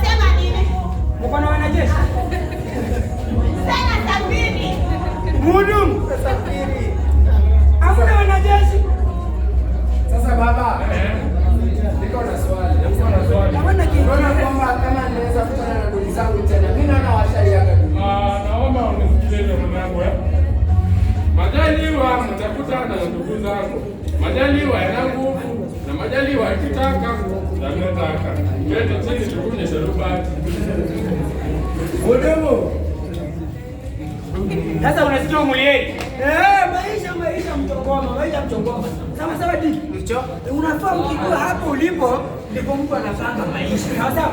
Unasema nini? Mko na wanajeshi? Sana safiri. Mhudumu, safiri. Hakuna wanajeshi. Sasa baba, niko na swali. Naona kwamba kama naweza kutana na ndugu zangu tena. Mimi naona washaiaga. Naomba unisikilize mwanangu. Majaliwa mtakutana na ndugu zangu. Majaliwa yana nguvu na majaliwa yakitaka yametaka. Twende chini tukunye sharubati. Mhudumu. sasa unasikia umulieni. Maisha mchongoma. Sawa Diki. Hicho? Unafaa ukijua hapo ulipo ndipo mtu anapanga maisha. Sawa?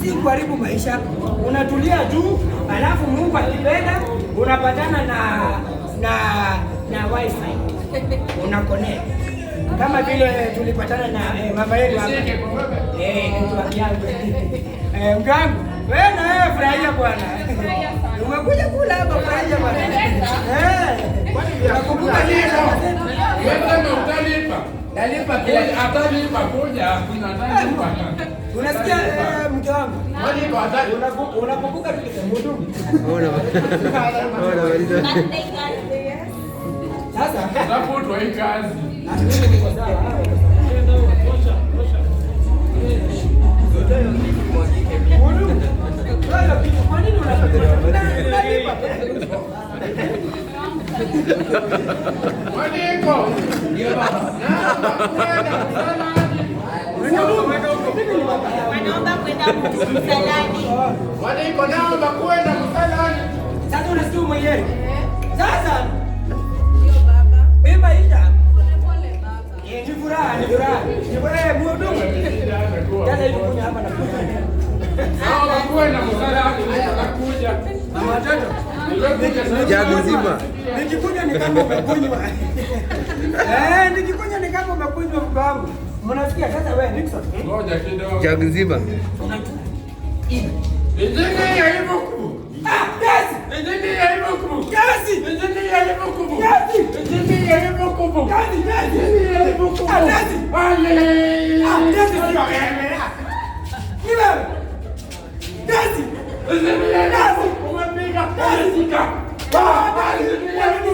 Si kuharibu maisha. Unatulia juu, alafu Mungu akipenda unapatana na wifi. Una connect. Kama vile tulipatana na mama yetu hapa. Mgangu, wewe na wewe furahia bwana. Umekuja kula hapa furahia bwana. Nakumbuka nini? Wewe utalipa. Nalipa kila atalipa kuja, atalipa. Unasikia mke wangu? Walipa atalipa. Unakumbuka tukisema sasa Zapotwa hii kazi. Mwaliko. Wanaomba kwenda msalani. Mwaliko naomba kwenda msalani. sasa unasikia mwenyewe. Sasa beba ita. Ni furaha. Mhudumu. Sasa hivi kuna hapa na Naomba kwenda msalani nakuja. mama watoto. Jagi nzima. Nikikuja ni kama umekunywa. Nikikuja ni kama umekunywa mke wangu. Mnasikia sasa wewe Dickson? Ngoja kidogo. Jagi nzima. Injini ya ibuku. Kazi! Injini ya ibuku. Kazi! Injini ya ibuku. Kazi! Injini ya ibuku. Kazi! Injini ya ibuku. Kazi! Wale. Kazi sio wewe. Ni wewe. Kazi! Injini ya ibuku. Umepiga. Kazi. Injini ya ibuku.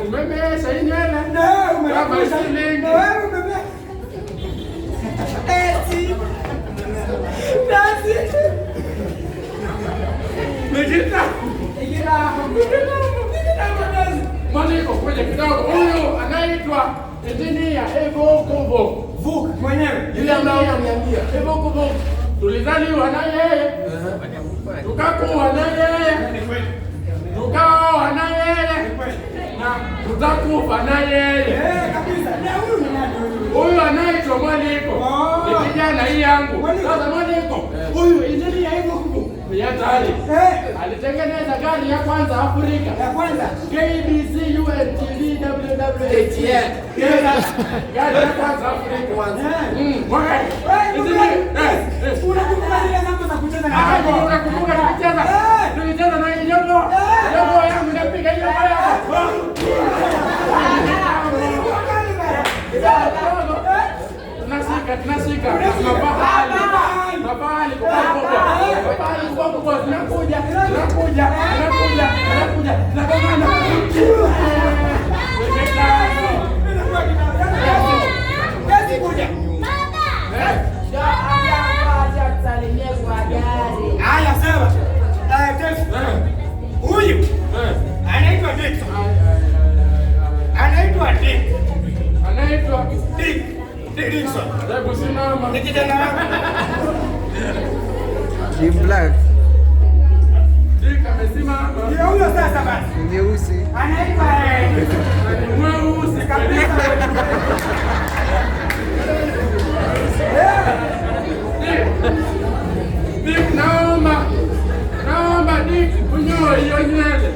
Umemesha hii nywele. Kama shilingi. Mwaliko kuja kidogo. Huyu anaitwa Engineer Evokubo. Vuk mwenyewe. Yule ambaye ananiambia Evokubo. Tulizaliwa na yeye. Tukakuwa na yeye. Tukaoa na yeye. Na tutakufa na yeye. Kabisa. Na huyu ni nani huyu? Huyu anaitwa Mwaliko. Ni kijana hii yangu. Sasa Mwaliko. Huyu Engineer Evokubo. Ni hatari. Alitengeneza gari ya kwanza Afrika. Ya kwanza KBC UNTV WWHL. Gari ya kwanza Afrika. unakumbuka zile namba za kucheza na Hapo unakumbuka tulicheza. Tulicheza na hiyo nyogo. Nyogo yangu napiga hiyo baya. Tunashika. Mapahali kwa tunakuja. haya sawa. Huyu anaitwa Dick. Anaitwa Dick. Dickson. Hebu simama. Ni kijana wangu. Ni black. Dick amesimama. Ndio huyo sasa basi. Nyeusi. Anaitwa Mweusi kabisa. Dick, naomba Dick unyoe hiyo nywele.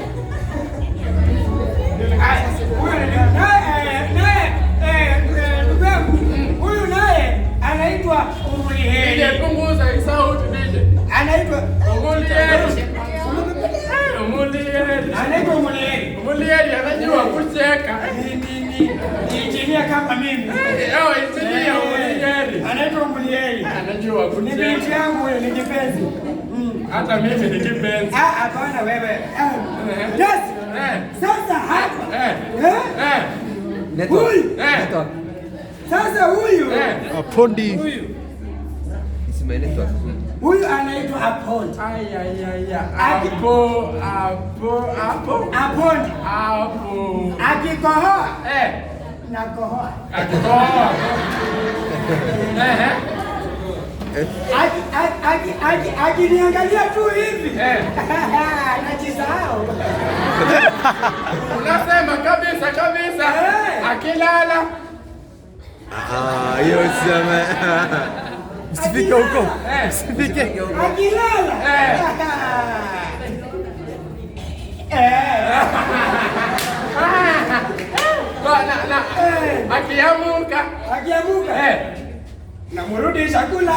Huyu naye anaitwa Umuliheri. Ile punguza sauti nije. Anaitwa Umuliheri. yangu huyo ni kipenzi. Hata mimi ni kipenzi. Hapana wewe. Yes. Sasa hapa. Network. Sasa huyu. Apondi. Huyu anaitwa Apondi. Apondi. Akikohoa. Nakohoa. Akikohoa. Akiniangalia tu hivi. Najisahau. Unasema kabisa. Akilala. Hiyo sema. Usifike huko. Usifike. Akilala. Akiamuka. Namrudisha kula.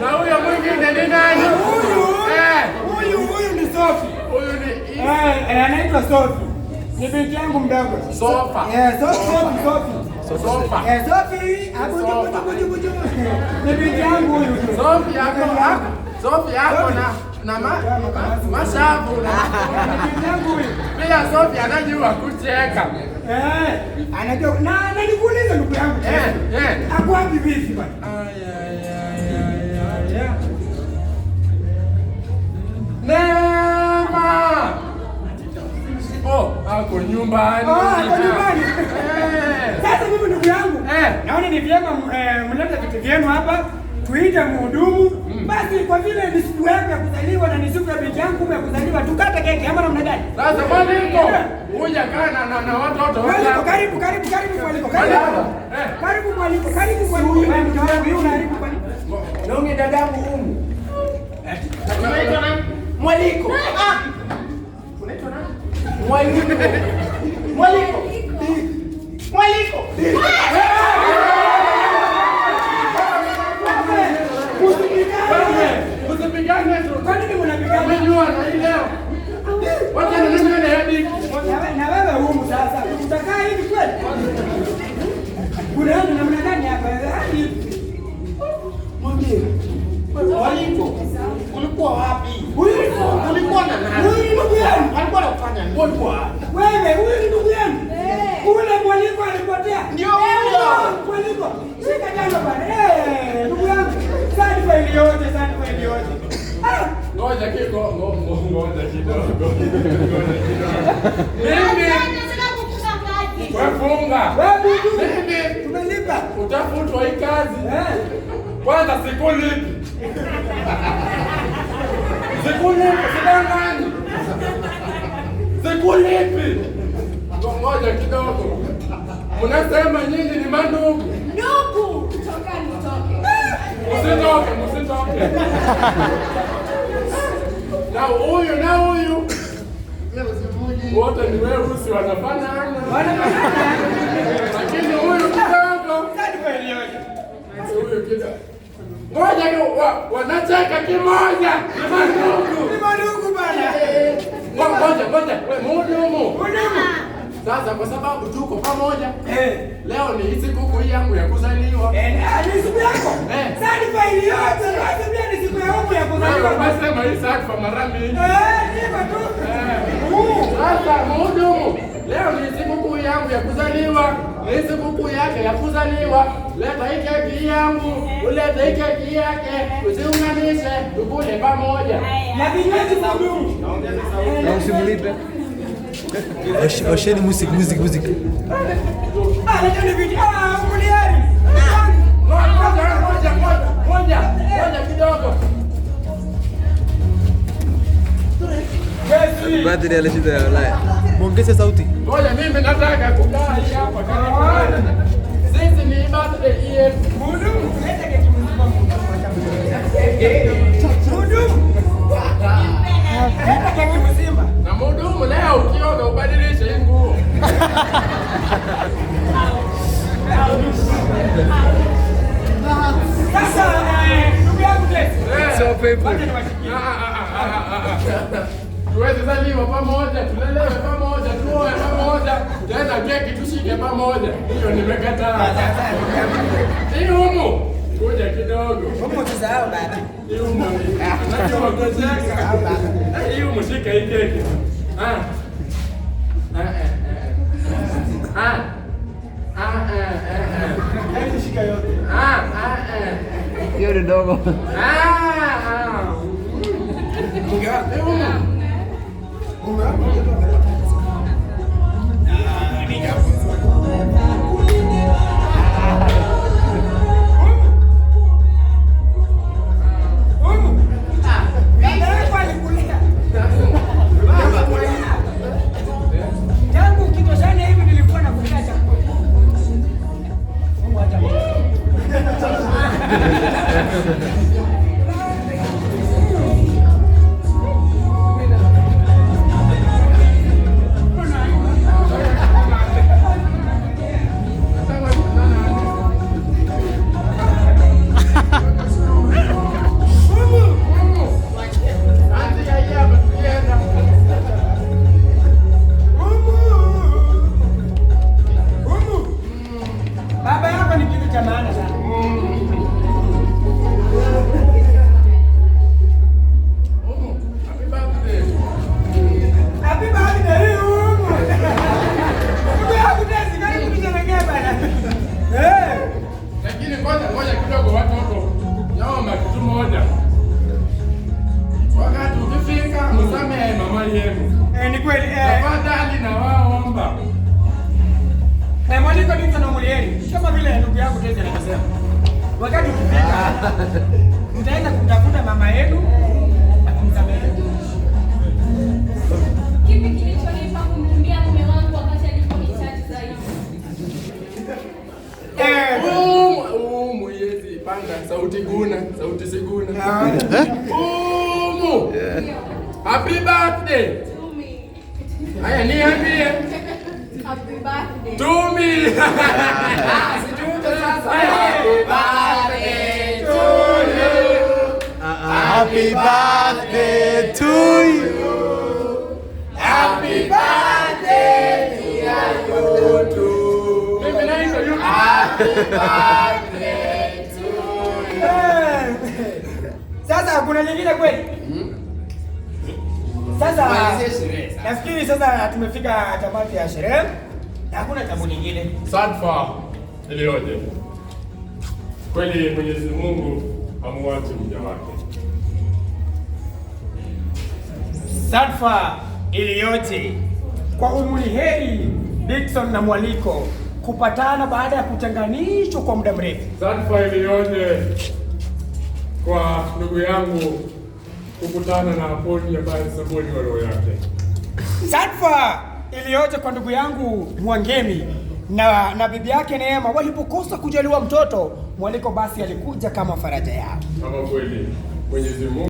Na huyo mwingine ni nani? Huyu ni Sofi. Huyu ni anaitwa Sofi. Ni binti yangu mdogo. Sofa. Sofi. Ni binti yangu huyu. Sofi yako na mashavu na bila Sofi anajua kucheka. Anajua na nikuuliza ndugu yangu. Ako wapi vipi bwana? Neema. Ako nyumbani. Sasa mimi ndugu yangu. Naona ni vyema mlete vitu vyenu hapa. Tuite mhudumu. Basi kwa vile ni siku yake ya kuzaliwa na ni siku ya binti yangu ya kuzaliwa, tukate keki ama namna gani? Sasa mwaliko, huja kana na watoto wote. Karibu mwaliko. Karibu mwaliko. Huyu unaharibu kwa nini? Naona dadangu humu. Unaitwa nani? Mwaliko. Unaitwa nani? Mwaliko. Usipigane tu. Kwa nini mnapigana? Unajua na hii leo. Wacha na nini ndio hadi. Na wewe humu sasa. Utakaa hivi kweli? Kuna namna gani hapa? Hadi Mwambie. Mwaliko. Ulikuwa wapi? Ulikuwa na nani? Huyu ndugu yangu. Alikuwa anafanya nini? Wewe, huyu ni ndugu yangu. Ule mwaliko alipotea. Ndio huyo. Mwaliko. Shika jana bwana. Ndugu yangu. Sasa kwa iliyoje. Ngoja kidogo. Wewe funga. Mimi tumelipa. Utafutwa hii kazi. Kwanza sikulipi. Sidangani. Sikulipi. Ngoja kidogo. Mnasema nyinyi ni mandugu. Msitoke. Na huyu. Wote ni weusi wanafanana. Lakini huyu kidogo. Huyu kidogo. Ngoja wanacheka kimoja. Ni mandugu bana. Ngoja. Wewe mhudumu. Sasa kwa sababu tuko pamoja. Leo ni siku yangu ya kuzaliwa. Ni siku yako? Sasa faili yote, sasa pia ni siku yangu ya kuzaliwa. Unasema hii safa mara mingi. Ndio tu. Sasa mhudumu, leo ni siku yangu ya kuzaliwa. Ni siku yake ya kuzaliwa. Leta hii keki yangu, ulete hii keki yake, tusiunganishe, tukule pamoja. Na vinywaji mhudumu. Na usimlipe. Osheni music. Leteni video. Umuliari. Ngoja kidogo. Birthday ile shida ya walai. Muongeze sauti. Ngoja mimi nataka kukaa hapa karibu. Sisi ni birthday yetu. Mhudumu, leta keki mzima mhudumu. Leta keki mzima. Na mhudumu leo ukioga ubadilishe hii nguo. Sasa ndugu yangu So tuweze zaliwa pamoja, tulelewe pamoja, tuwe pamoja. Tena keki tushike pamoja. Hiyo nimekataa. Hii humu. Kuja kidogo. Humu tusahau baba. Hii humu. Najua kuzeka. Hii humu shika hii keki. Shika yote. Hiyo ni ndogo. Baba yako ni kitu cha maana sana. Happy birthday humu. Hakutezi karibu kusherehekea bana. Lakini ngoja kidogo watoto. Naomba kitu moja. Wakati ukifika msamehe mama yenu. Ni kweli. Tafadhali na waomba. Mwaliko Dickson Omulieri, kama vile ndugu yangu Tezi anasema. Wakati ukifika, mtaenda kumtafuta mama yenu na kumsamehe. Kipi kilichonipa kumkimbia mume wangu wakati aliponihitaji zaidi? Mwezi panda sauti guna, sauti siguna. Happy birthday. To me. Haya niambie. Happy birthday. To me. Happy birthday to you. Happy birthday to you. Happy birthday dear you too. Mimi naitwa yu. Happy birthday to you. Sasa kuna nyingine kweli? Sasa nafikiri sasa tumefika tamati ya sherehe na hakuna jambo lingine. Sadfa iliyoje. Kweli Mwenyezi Mungu hamuachi mja wake. Sadfa iliyoje kwa Umuliheri Dickson na Mwaliko kupatana baada ya kutenganishwa kwa muda mrefu. Sadfa iliyoje kwa ndugu yangu kukutana na Poni ambaye sabuni wa roho yake. Sadfa iliyoje kwa ndugu yangu Mwangemi na bibi yake Neema walipokosa kujaliwa mtoto. Mwaliko basi alikuja kama faraja yao. Kama kweli Mwenyezi Mungu